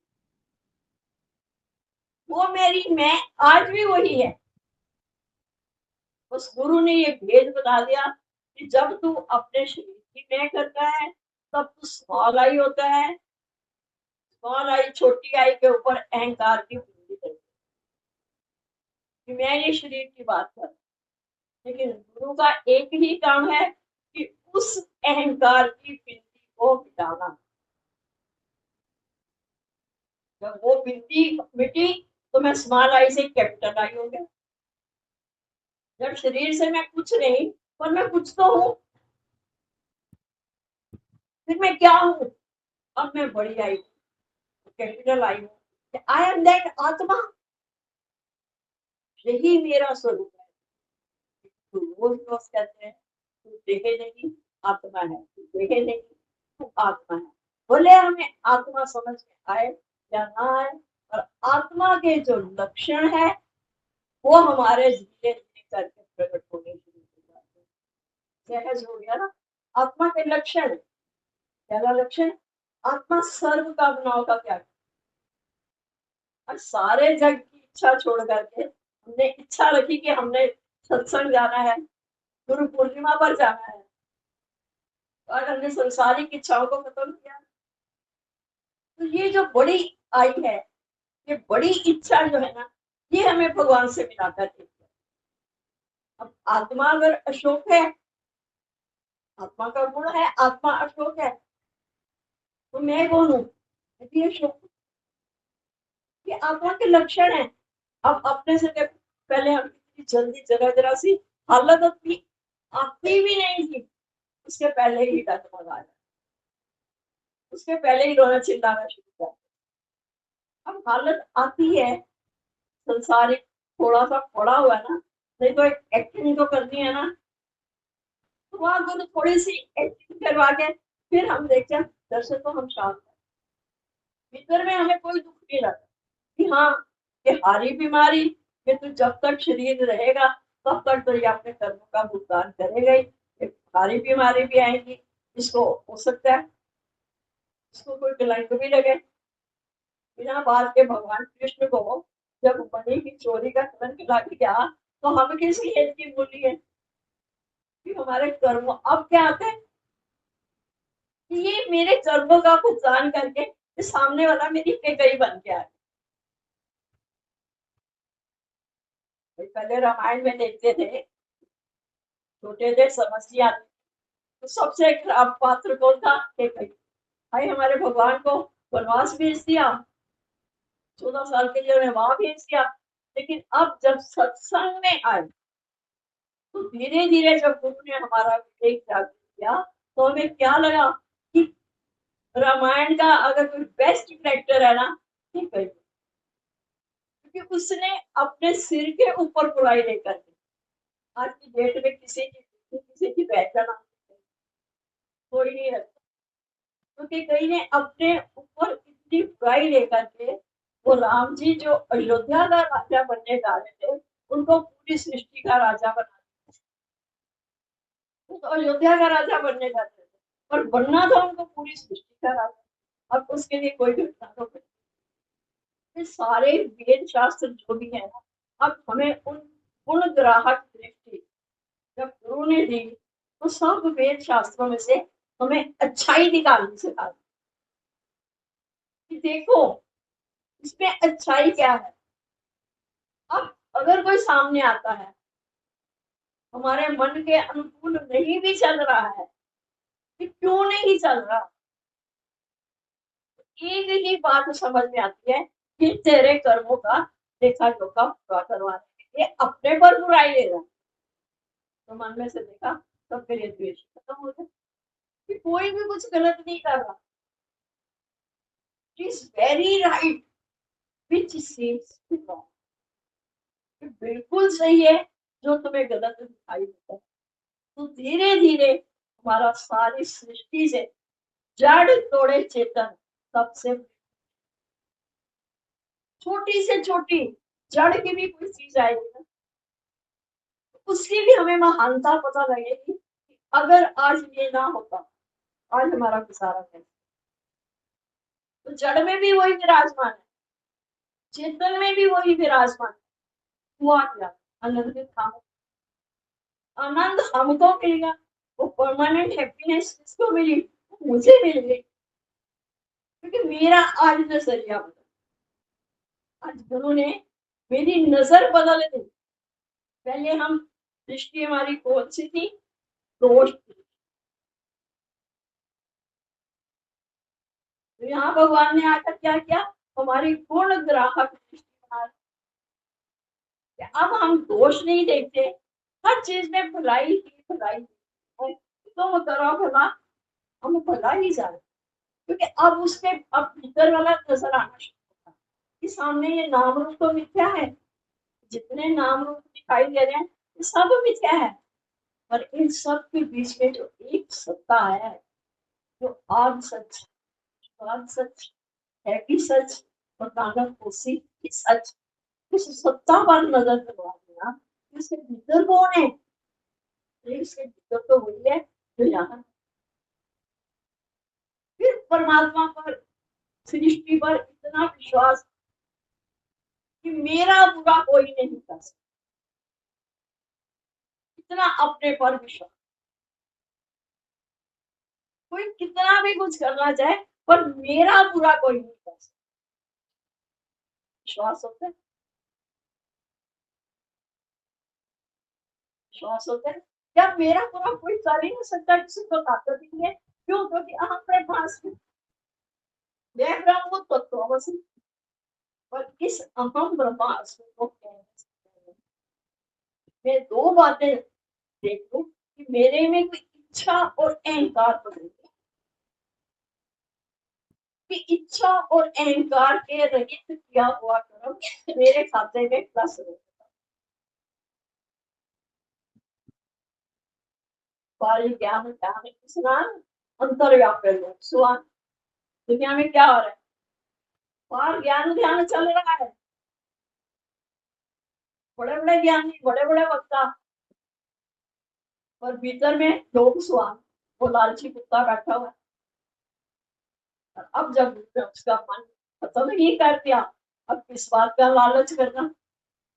वो मेरी मैं आज भी वही है। उस गुरु ने ये भेद बता दिया कि जब तू अपने शरीर की मैं करता है, तब तू स्मॉल आई होता है। स्मॉल आई, छोटी आई के ऊपर अहंकार की पूंजी रहती है कि मैं ये शरीर की बात कर। लेकिन गुरु का एक ही काम है कि उस अहंकार की बिंदी को मिटाना। जब वो बिंदी मिटी, तो मैं स्मॉल आई से कैपिटल आई हो गया। जब शरीर से मैं कुछ नहीं, पर मैं कुछ तो हूँ, फिर मैं क्या हूँ? अब मैं बड़ी आई, कैपिटल आई हूँ। आई एम दैट आत्मा, यही मेरा स्वरूप है। तो रोज रोज कहते हैं तू देखे नहीं, आत्मा है, तू देखे नहीं, तू आत्मा है। बोले हमें आत्मा समझ में आए या ना आए, और आत्मा के जो लक्षण है वो हमारे धीरे धीरे करके प्रकट होने शुरू हो जाते हैं। सहज हो गया ना। आत्मा के लक्षण, पहला लक्षण, आत्मा सर्व कामनाओं का त्याग। और सारे जग की इच्छा छोड़ करके हमने इच्छा रखी कि हमने सत्संग जाना है, गुरु पूर्णिमा पर जाना है, और हमने संसारिक इच्छाओं को खत्म किया। तो ये जो बड़ी आई है, ये बड़ी इच्छा जो है ना, ये हमें भगवान से मिलाकर देती है। अब आत्मा अगर अशोक है, आत्मा का गुण है, आत्मा अशोक है, तो मैं कौन हूँ? ये अशोक, ये आत्मा के लक्षण है। अब अपने से पहले हम इतनी जल्दी जरा जरा सी हालत अपनी आती भी नहीं थी, उसके पहले ही डगमगा जाए, उसके पहले ही रोना चिल्लाना शुरू कर। अब हालत आती है, संसारिक थोड़ा सा पड़ा हुआ है ना, नहीं तो एक एक्टिंग तो करनी है ना, तो वहां को तो थोड़ी सी एक्टिंग करवा के फिर हम देखते हैं दर्शन तो हम शांत हैं। भीतर में हमें कोई दुख नहीं लगता कि हाँ, ये हारी बीमारी, ये तो जब तक शरीर रहेगा तब तक तो ये अपने कर्मों का भुगतान करेगा ही। ये हारी बीमारी भी आएगी, इसको हो सकता है इसको कोई कलंक भी लगे। बिना बात के भगवान कृष्ण को जब मणि की चोरी का कलंक लग गया, तो हम किसी हेत की बोली है कि हमारे कर्म अब क्या आते हैं कि ये मेरे कर्मों का भुगतान करके सामने वाला मेरी कई बन के आए। पहले रामायण में देखते थे, छोटे थे समझ नहीं आते, तो सबसे खराब पात्र कौन था? एक भाई हमारे भगवान को वनवास भेज दिया, 14 साल के लिए उन्हें वहां भेज दिया, लेकिन अब जब सत्संग में आए तो धीरे धीरे जब गुरु ने हमारा विवेक जागृत किया तो हमें क्या लगा कि रामायण का अगर कोई बेस्ट कैरेक्टर है ना, ठीक है, क्योंकि उसने अपने सिर के ऊपर बुराई लेकर के, आज की डेट में किसी की पहचान कोई नहीं रखता, क्योंकि कई ने अपने ऊपर इतनी बुराई लेकर के वो राम जी जो अयोध्या का राजा बनने जा रहे थे उनको पूरी सृष्टि का राजा बना, वो तो अयोध्या का राजा बनने जाते थे पर बनना था उनको पूरी सृष्टि का राजा। अब उसके लिए कोई घटना तो सारे वेद शास्त्र जो भी है ना, अब हमें उन गुण ग्राहक दृष्टि जब गुरु ने दी तो सब वेद शास्त्रों में से हमें अच्छाई निकालनी सिखा कि देखो इसमें अच्छाई क्या है। अब अगर कोई सामने आता है हमारे मन के अनुकूल नहीं भी चल रहा है कि क्यों नहीं चल रहा, एक ही बात समझ में आती है कि तेरे कर्मों का लेखा जोखा पूरा करवाने के लिए अपने पर बुराई ले रहा, तो मन में से देखा तब फिर ये द्वेष खत्म हो जाए कि कोई भी कुछ गलत नहीं कर रहा, is very right which seems wrong, बिल्कुल सही है जो तुम्हें गलत दिखाई देता है। तो धीरे धीरे हमारा सारी सृष्टि से जड़ तोड़े चेतन, सबसे छोटी से छोटी जड़ की भी कोई चीज आएगी ना, उसकी भी हमें महानता पता लगेगी। अगर आज ये ना होता आज हमारा गुजारा है, तो जड़ में भी वही विराजमान है, चेतन में भी वही विराजमान है। हुआ क्या? आनंद था, आनंद हमको मिलेगा, वो परमानेंट हैप्पीनेस किसको मिली? मुझे मिल गई, क्योंकि मेरा आज नजरिया बदला, आज गुरु ने मेरी नजर बदल दी। पहले हम दृष्टि हमारी कौन सी थी? दोष थी। तो यहाँ भगवान ने आकर क्या किया? हमारी पूर्ण ग्राहक दृष्टि बना दी। अब हम दोष नहीं देखते, हर चीज में भलाई ही भलाई, तुम करो भला, हम भला ही जाए, क्योंकि अब उसके अब भीतर वाला नजर आना शुरू होता है कि सामने ये नाम रूप तो मिथ्या है, जितने नाम रूप दिखाई दे रहे हैं ये सब मिथ्या है, पर इन सब के बीच में जो एक सत्ता है, जो आद सच, स्वाद सच, है भी सच और नानक होसी भी सच, उस सत्ता पर नजर करवा देना, इसके भीतर कौन है? इसके भीतर तो वही है जो यहाँ, फिर परमात्मा पर, सृष्टि पर इतना विश्वास कि मेरा बुरा कोई नहीं कर सकता, इतना अपने पर विश्वास, कोई कितना भी कुछ करना चाहे पर मेरा बुरा कोई नहीं कर सकता, विश्वास होता है, विश्वास होता है क्या मेरा बुरा कोई कर ही नहीं सकता, किसी को ताकत नहीं है, क्यों? क्योंकि अहम ब्रह्मास्मि, मैं ब्रह्म तत्वमसि, पर इस अहम ब्रह्मास्मि को कहने से मैं दो बातें देख लूं कि मेरे में कोई इच्छा और अहंकार तो नहीं है, कि इच्छा और अहंकार के रहित किया हुआ कर्म मेरे खाते में प्लस हो, बाल ज्ञान ज्ञान स्नान अंतर्व्यापक सुहान, दुनिया में क्या हो रहा है? बाहर ज्ञान ध्यान चल रहा है, बड़े बड़े ज्ञानी बड़े बड़े वक्ता, और भीतर में लोग सुहान, वो लालची कुत्ता बैठा हुआ है। अब जब उसका मन खत्म ही कर दिया, अब किस बात का लालच करना,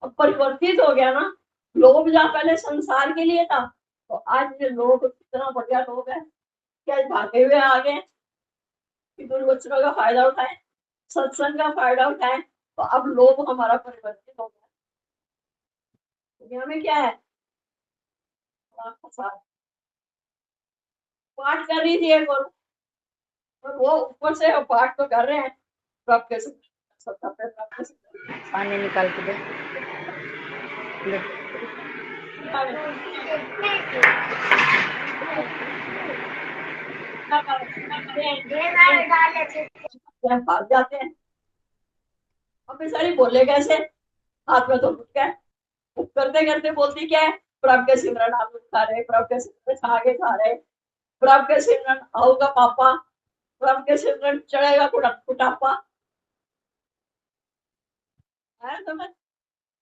अब परिवर्तित हो गया ना, लोभ जहाँ पहले संसार के लिए था तो आज ये लोग कितना बढ़िया लोग है, क्या भागे हुए आ गए कि दुर्वचनों का फायदा उठाए, सत्संग का फायदा उठाए, तो अब लोग हमारा परिवर्तित हो गया। दुनिया में क्या है? पाठ कर रही थी एक और वो ऊपर से पाठ तो कर रहे हैं, तो आप कैसे पानी निकाल के दे। भाग जाते हैं। अब सारी बोले कैसे, हाथ में तो क्या है, करते करते बोलती क्या है, प्रभु के सिमरन आप खा रहे, प्रभु के सिमरन आगे खा रहे, प्रभु के सिमरन आओगा पापा, प्रभु के सिमरन चढ़ेगा कुटापा है। तो मैं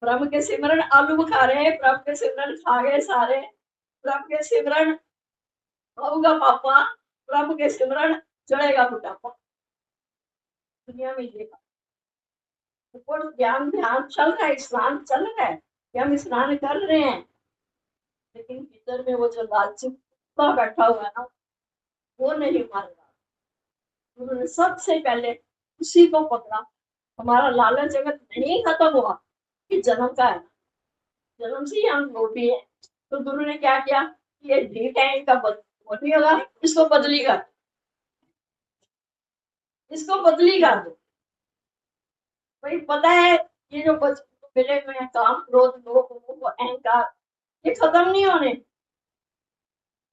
प्रभु के सिमरन आलू बुखा रहे, प्रभु के सिमरन खा गए सारे, प्रभु के सिमरन होगा पापा, प्रभु के सिमरन चढ़ेगा कुटापा। दुनिया में देखा ऊपर ध्यान ध्यान चल रहा है, स्नान चल रहा है कि हम स्नान कर रहे हैं, लेकिन भीतर में वो जो लालची कुत्ता बैठा हुआ है ना, वो नहीं मार रहा। उन्होंने सबसे पहले उसी को पकड़ा। हमारा लालच अगर नहीं खत्म हुआ कि जन्म का है, जन्म से ही हम लोभी है, तो गुरु ने क्या किया, ये ढीठ है, इनका बदली होगा, इसको बदली कर, इसको बदली कर दो। भाई पता है ये जो मिले हुए हैं काम क्रोध लोभ मोह अहंकार, ये खत्म नहीं होने।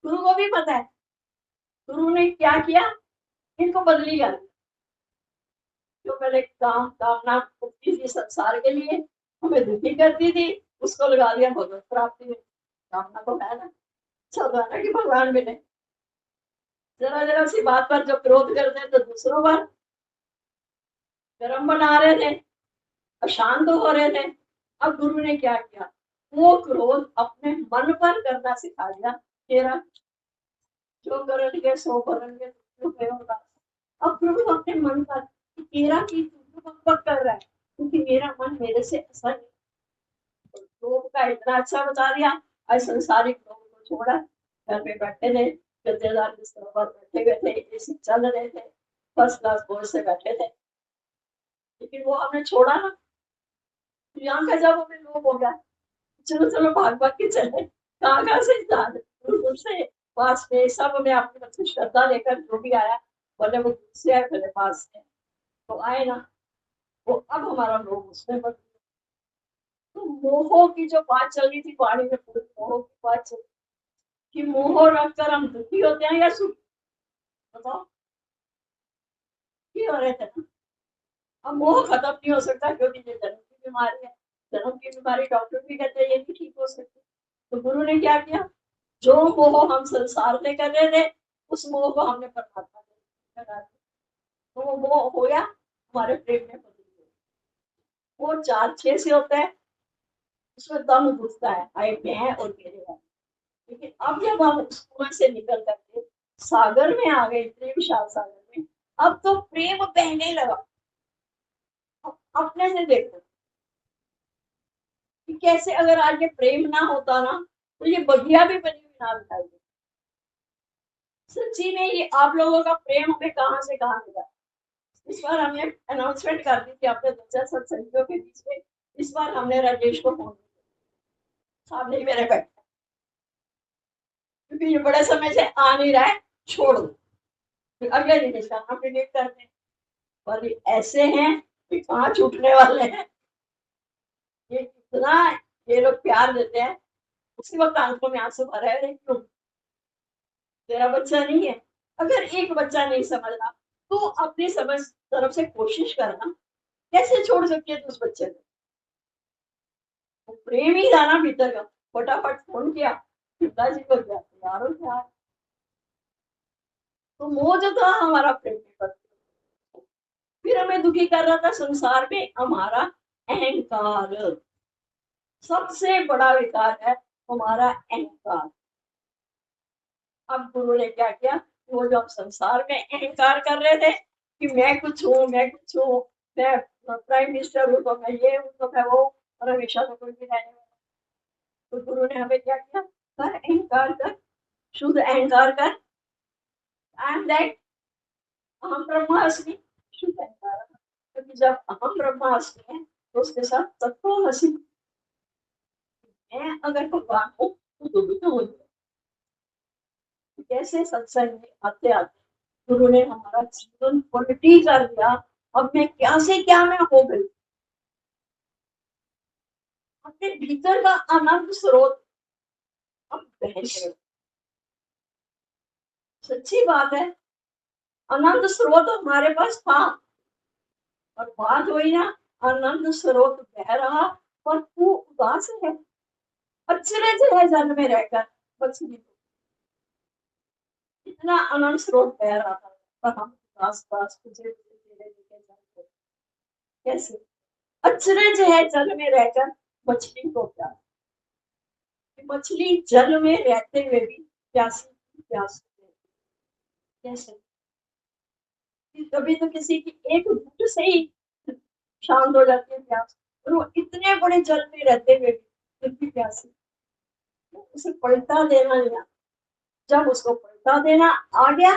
गुरु को भी पता है। गुरु ने क्या किया, इनको बदली कर, जो पहले काम कामना करती थी संसार के लिए, हमें दुखी करती थी, उसको लगा दिया भगवत प्राप्ति में। कामना तो है ना, चल रहा ना कि भगवान मिले। जरा जरा सी बात पर जो क्रोध करते हैं तो दूसरों पर गर्म बना रहे थे, अशांत हो रहे थे। अब गुरु ने क्या किया, वो क्रोध अपने मन पर करना सिखा दिया। तेरा जो करेंगे सो करेंगे, अब प्रभु अपने मन पर तेरा की बक कर रहा है, क्योंकि मेरा मन मेरे से ऐसा लोग का इतना अच्छा बता दिया। आज संसारिक लोगों को छोड़ा, घर में बैठे थे, गद्देदार बिस्तर पर बैठे हुए थे, एसी चल रहे थे, फर्स्ट क्लास बोर्ड से बैठे थे, लेकिन वो हमने छोड़ा ना। यहाँ का जब हमें लोग हो गया, चलो चलो भाग भाग के चले, कहाँ कहाँ से दूर से पास में सब में अपनी मतलब श्रद्धा लेकर जो भी आया, बोले वो दूर से आए मेरे पास से तो आए ना, वो अब हमारा लोग उसमें बदल। तो मोह की जो बात चल रही थी वाणी में, पूरी मोह की बात चल कि मोह रखकर हम दुखी होते हैं या सुखी, बताओ की हो रहे थे ना। अब मोह खत्म नहीं हो सकता, क्योंकि ये जन्म की बीमारी है, जन्म की बीमारी डॉक्टर भी कहते हैं ये नहीं ठीक हो सकती। तो गुरु ने क्या किया, जो मोह हम संसार में कर रहे थे, उस मोह को हमने परमात्मा में लगा दिया, तो वो मोह हो गया हमारे प्रेम में बदल गया। वो 4-6 से होता है, उसमें दम घुसता है, आए मैं और मेरे हैं। लेकिन अब जब हम उस कुएं से निकल करके सागर में आ गए, प्रेम विशाल सागर में, अब तो प्रेम बहने लगा। अपने से देखो कि कैसे अगर आज ये प्रेम ना होता ना, तो ये बगिया भी बनी हुई ना दिखाई दे। सच्ची में ये आप लोगों का प्रेम हमें कहाँ से कहाँ मिला। इस बार हमने अनाउंसमेंट कर दी थी अपने 2-4 सत्संगियों के बीच में। इस बार हमने राजेश को फोन किया, सामने ही मेरे बैठे, क्योंकि ये बड़े समय से आ नहीं रहा है, छोड़ दो, फिर अगले दिन इसका नाम डिलीट कर दें। और ये ऐसे हैं कि कहाँ छूटने वाले हैं। ये इतना ये लोग प्यार देते हैं, उसी वक्त आंखों में आंसू भरे हैं, क्यों, तेरा बच्चा नहीं है। अगर एक बच्चा नहीं समझ रहा, तो अपनी समझ तरफ से कोशिश करना, कैसे छोड़ सकती है तू उस बच्चे को। वो प्रेम ही था ना भीतर का। फटाफट फोन किया पिताजी को, गया यार हो क्या, तो मोह जो था हमारा प्रेम पर, फिर हमें दुखी कर रहा था संसार में हमारा अहंकार। सबसे बड़ा विकार है हमारा अहंकार। अब गुरु ने क्या किया, वो जो हम संसार में अहंकार कर रहे थे कि मैं कुछ हूँ, मैं कुछ हूँ, मैं प्राइम मिनिस्टर हूँ, तो मैं ये हूँ, तो मैं वो, और हमेशा तो कोई भी रहने वाला। तो गुरु ने हमें क्या किया, कर अहंकार कर, शुद्ध अहंकार कर, आई एम दैट, अहम ब्रह्मास्मि, शुद्ध अहंकार। क्योंकि जब अहम ब्रह्मास्मि है, तो उसके साथ तत्वमसि, मैं अगर भगवान हूँ तो तू भी तो हो जाए। कैसे सत्संग में आते आते गुरु ने हमारा जीवन पलटी कर दिया। अब मैं क्या से क्या मैं हो गई। अपने भीतर का आनंद स्रोत अब बह गया। सच्ची बात है, आनंद स्रोत हमारे पास था और बात हुई ना, आनंद स्रोत बह रहा पर तू उदास है। अचरज है जल में रहकर मछली को इतना आनंद स्रोत बह रहा था पर हम उदास उदास तुझे लेके जाते कैसे। अचरज है जल में रहकर मछली को प्यास। मछली जल में रहते हुए भी प्यासी प्यास कैसे। कभी तो किसी की एक घूंट से ही शांत हो जाती है प्यास और वो इतने बड़े जल में रहते हुए भी फिर भी प्यासी। उसे पलटा देना नहीं। जब उसको पलटा देना आ गया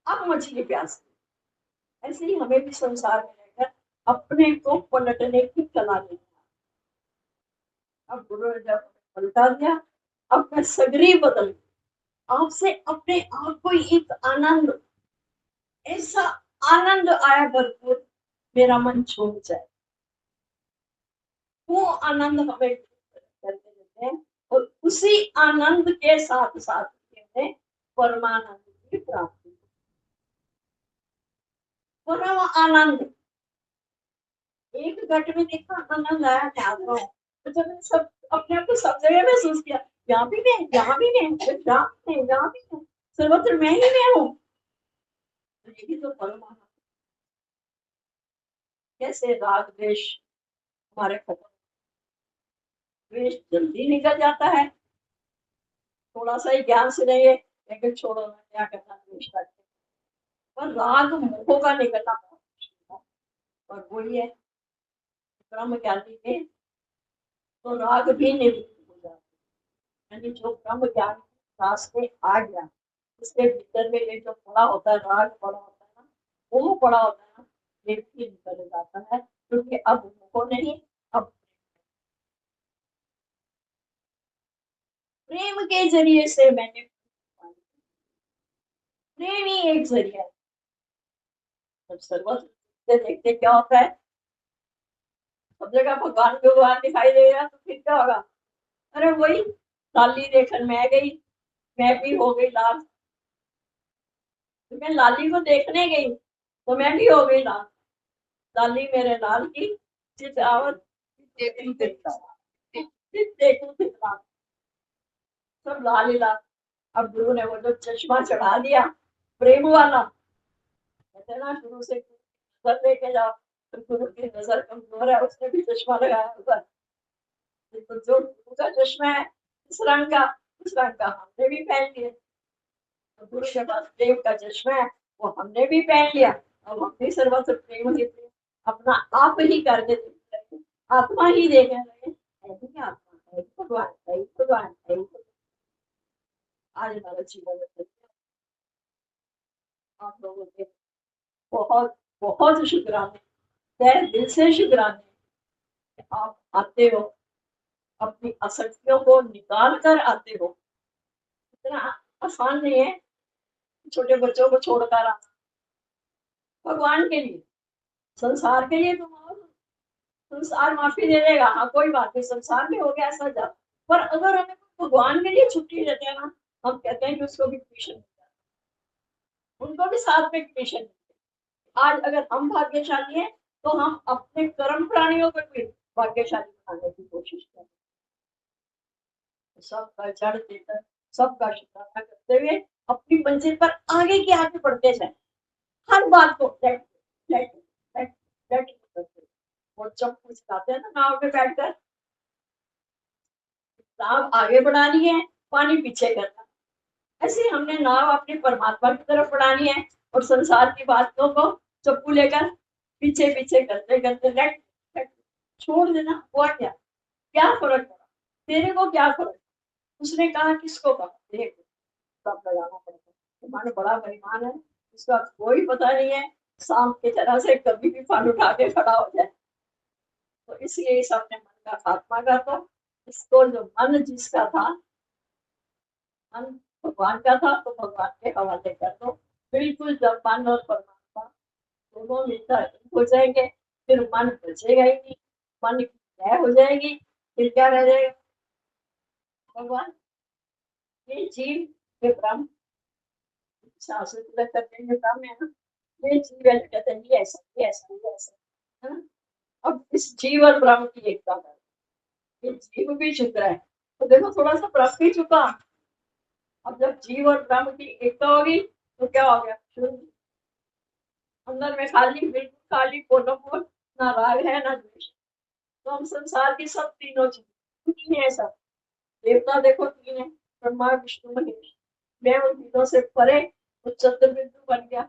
अब मछली प्यासी। ऐसे ही हमें भी संसार में रहकर अपने को पलटने की कला लेनी। अब गुरु ने जब पलटा दिया अब मैं सगरी बदल गई। आपसे अपने आप को एक आनंद, ऐसा आनंद आया भरपूर मेरा मन छूट जाए। वो आनंद हमें करते रहते हैं और उसी आनंद के साथ साथ हमें परमानंद की प्राप्ति। परम आनंद एक घट में देखा आनंद आया ध्यान। तो जब मैंने सब अपने आप को सब जगह महसूस किया, यहाँ भी मैं, यहाँ भी मैं, यहाँ भी मैं, सर्वत्र मैं ही मैं हूँ। तो यही तो परम आनंद। कैसे राग द्वेष हमारे खत्म, द्वेष जल्दी निकल जाता है। थोड़ा सा ही ज्ञान से नहीं है लेकिन छोड़ो ना क्या करना द्वेष करके। पर राग मोह का निकलना बहुत मुश्किल है। और वही है ब्रह्म ज्ञानी के तो राग भी निवृत्त हो जाते। यानी जो ब्रह्म ज्ञान रास्ते आ गया उसके भीतर में ये जो पड़ा होता है, राग पड़ा होता है ना, वो पड़ा होता है ना, ये भी निकल जाता है क्योंकि अब वो नहीं। अब प्रेम के जरिए से मैंने, प्रेम ही एक जरिया है। जब सर्वत्र देखते क्या होता है, सब जगह भगवान भगवान दिखाई दे रहा तो फिर क्या होगा। अरे वही लाली देखकर मैं गई, मैं भी हो गई लाल। तो मैं लाली को देखने गई तो मैं भी हो गई लाल। लाली मेरे लाल की चितावत देखूं दिखता, देखूं दिखता, सब लाल ही लाल। अब गुरु ने वो जो चश्मा चढ़ा दिया प्रेम वाला, कहते ना शुरू से नजर लेके जाओ तो गुरु की नजर कमजोर है, उसने भी चश्मा लगाया हुआ है। तो जो गुरु का चश्मा है इस रंग का, उस रंग का हमने भी पहन लिया। तो गुरु के पास प्रेम का चश्मा है वो हमने भी पहन लिया। अब हम भी सर्वत्र प्रेम ही प्रेम अपना आप ही करके देख रहे हैं, आत्मा ही देख रहे हैं। ऐसी आत्मा है भगवान है, भगवान है। आज हमारा जीवन में आप लोगों के बहुत बहुत शुक्राने, तहे दिल से शुक्राने। आप आते हो, अपनी आसक्तियों को निकाल कर आते हो। इतना आसान नहीं है छोटे बच्चों को छोड़कर आना भगवान के लिए। संसार के लिए तो संसार माफी दे देगा, हाँ कोई बात नहीं, संसार में हो गया ऐसा जा। पर अगर हमें भगवान के लिए छुट्टी देते हैं ना, हम कहते हैं कि उसको भी ट्यूशन, उनको भी साथ में ट्यूशन। आज अगर हम भाग्यशाली हैं तो हम अपने कर्म प्राणियों को भी भाग्यशाली बनाने की कोशिश करें। सबका जड़ देकर सबका शुक्राना करते हुए अपनी मंजिल पर आगे की आगे बढ़ते जाए। हर बात को लेट लेट लेट लेट करते। और जब कुछ जाते हैं ना नाव पे बैठकर, नाव आगे बढ़ानी है पानी पीछे करना। ऐसे हमने नाव अपने परमात्मा की तरफ बढ़ानी है और संसार की बातों को चप्पू लेकर पीछे पीछे करते करते लेट लेट छोड़ देना। हुआ क्या, क्या फर्क पड़ा, तेरे को क्या फर्क। उसने कहा किसको कहा, देख सब लगाना पड़ता है। तुम्हारा बड़ा बेईमान है, उसका कोई पता नहीं है, शाम की तरह से कभी भी फल उठा के खड़ा हो जाए। तो इसलिए सबने मन का खात्मा कर दो। इसको जो मन जिसका था, मन भगवान का था, तो भगवान के हवाले कर दो। बिल्कुल जब मन और परमात्मा दोनों मिलकर हो जाएंगे, फिर मन बचेगा ही नहीं, मन की लय हो जाएगी, फिर क्या रह जाएगा? भगवान। ये जीव, ये ब्रह्म, सांसें पूरा करने में ब्रह्म है ना, ये जीव है, कहते हैं ये ऐसा, ये ऐसा, ये ऐसा, है ना। अब इस जीव और ब्रह्म की एकता कर, ये जीव भी झुक रहा है, तो देखो थोड़ा सा ब्रह्म भी झुका। अब जब जीव और ब्रह्म की एकता होगी तो क्या हो गया? शून्य। अंदर में खाली, बिल्कुल खाली, पोलो पोल, ना राग है ना द्वेष। तो हम संसार की सब तीनों चीज तीन है, सब देवता देखो तीन है, ब्रह्मा विष्णु महेश। मैं उन तीनों से परे तो चतुर्बिंदु बन गया।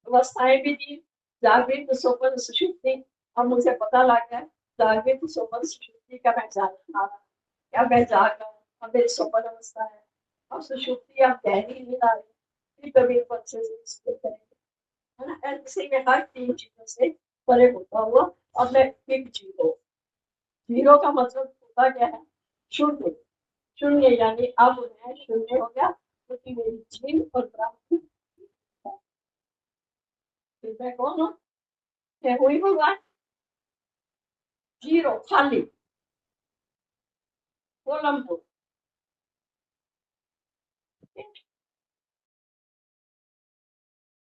अवस्थाएं भी थी, जागृत स्वप्न सुषुप्ति। अब मुझे पता लग गया जागृत स्वप्न सुषुप्ति का मैं जानना रहा, क्या मैं जाग रहा हूँ, अब मेरी स्वप्न अवस्था है, अब सुषुप्ति, अब गहरी नींद आ रही, कभी बच्चे से इसको करेंगे, है ना। ऐसे में हर तीन चीजों से परे होता हुआ अब मैं एक जीरो। जीरो का मतलब होता क्या है? शून्य। शून्य यानी अब मैं शून्य हो गया, क्योंकि मेरी जीव और ब्रह्म, फिर मैं कौन हूँ? मैं हुई भगवान। जीरो, खाली, कोलंबो,